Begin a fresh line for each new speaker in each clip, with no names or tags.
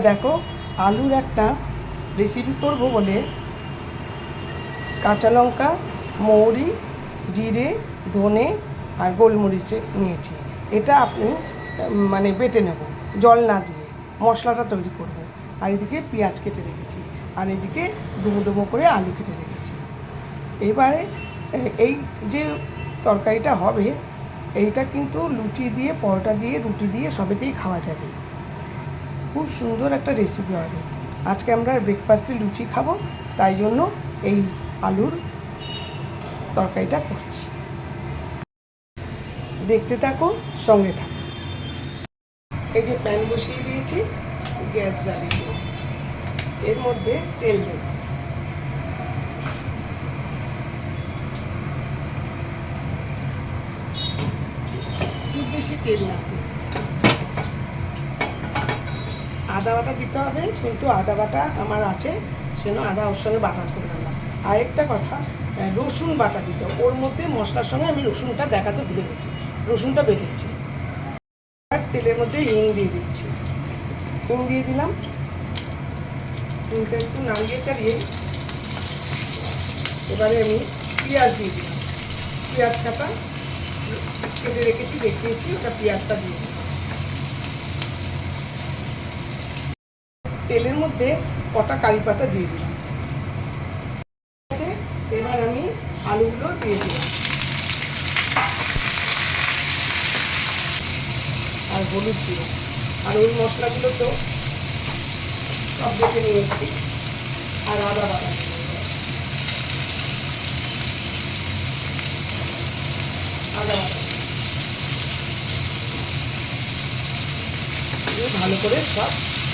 দেখো আলুর একটা রেসিপি করব বলে কাঁচা লঙ্কা, মৌরি, জিরে, ধনে আর গোলমরিচ নিয়েছি। এটা আপনি বেটে নেব জল না দিয়ে, মশলাটা তৈরি করব। আর এদিকে পেঁয়াজ কেটে রেখেছি, আর এদিকে ডুবো ডুবো করে আলু কেটে রেখেছি। এবারে এই যে তরকারিটা হবে, এইটা কিন্তু লুচি দিয়ে, পরোটা দিয়ে, রুটি দিয়ে সবেতেই খাওয়া যাবে। খুব সুন্দর একটা রেসিপি হবে। আজকে আমরা ব্রেকফাস্টে লুচি খাবো, তাই জন্য এই আলুর তরকারিটা করছি। দেখতে থাকো, সঙ্গে থাকো। এই যে প্যান বসিয়ে দিয়েছি, গ্যাস জ্বালিয়ে দেবো। এর মধ্যে তেল দেব। খুব বেশি তেল না, আদা বাটা দিতে হবে, কিন্তু আদা বাটা আমার আছে, সেজন্য আদা ওর সঙ্গে বাটা করে দিলাম। আরেকটা কথা, রসুন বাটা দিতে হবে ওর মধ্যে। মশলার সঙ্গে আমি রসুনটা দেখাতে ভুলে গেছি, রসুনটা বেটেছি। আর তেলের মধ্যে হিং দিয়ে দিচ্ছি, হিং দিয়ে দিলাম। হিংটা একটু নাড়িয়ে চাড়িয়ে এবারে আমি পেঁয়াজ দিয়ে দিলাম। পেঁয়াজ কাটা কেটে রেখেছি, দেখিয়েছি, ওটা পেঁয়াজটা দিয়ে দিলাম। তেলের মধ্যে কটা কারি পাতা দিয়ে দিলাম। এবার আমি আলুগুলো দিয়ে দিলাম, আর হলুদ দিলাম। আর ওই মশলাগুলো তো সব দেখে নিয়ে এসেছি। আর আদা বাটা, আদা বাটা ভালো করে সব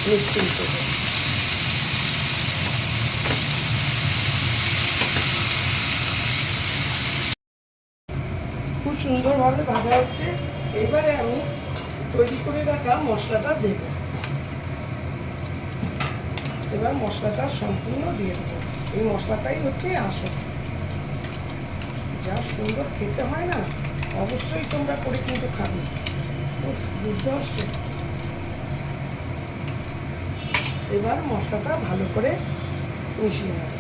মিক্সিং করবো। খুব সুন্দরভাবে ভাজা হচ্ছে। এবারে আমি তৈরি করে রাখা মশলাটা দেব। এবার মশলাটা সম্পূর্ণ দিয়ে দেবো। এই মশলাটাই হচ্ছে আসল। যা সুন্দর খেতে হয় না, অবশ্যই তোমরা করে কিন্তু খাবে। খুব বুঝতে হচ্ছে। এবার মশলাটা ভালো করে মিশিয়ে নেবে।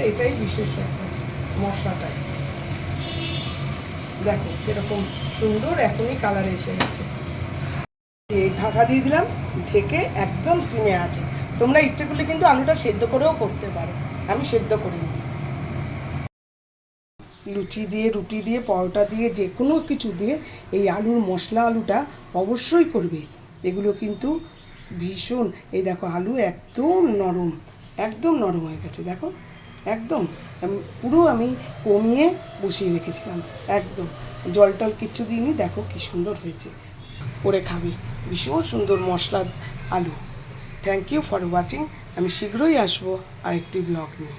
এটাই বিশেষত্ব মশলাটাই। দেখো কিরকম সুন্দর এখনই কালার এসে গেছে। এই ঢাকা দিয়ে দিলাম, ঢেকে একদম সিমে আছে। তোমরা ইচ্ছে করলে কিন্তু আলুটা সেদ্ধ করেও করতে পারো, আমি সেদ্ধ করিনি। লুচি দিয়ে, রুটি দিয়ে, পরোটা দিয়ে, যে কোনো কিছু দিয়ে এই আলুর মশলা আলুটা অবশ্যই করবে। এগুলো কিন্তু ভীষণ, এই দেখো আলু একদম নরম, একদম নরম হয়ে গেছে। দেখো একদম পুরো আমি কমিয়ে বসিয়ে রেখেছিলাম, একদম জল টল কিচ্ছু দিইনি। দেখো কি সুন্দর হয়েছে, করে খাবে। ভীষণ সুন্দর মশলা আলু। Thank you for watching. আমি শীঘ্রই আসবো আরেকটি ব্লগ নিয়ে।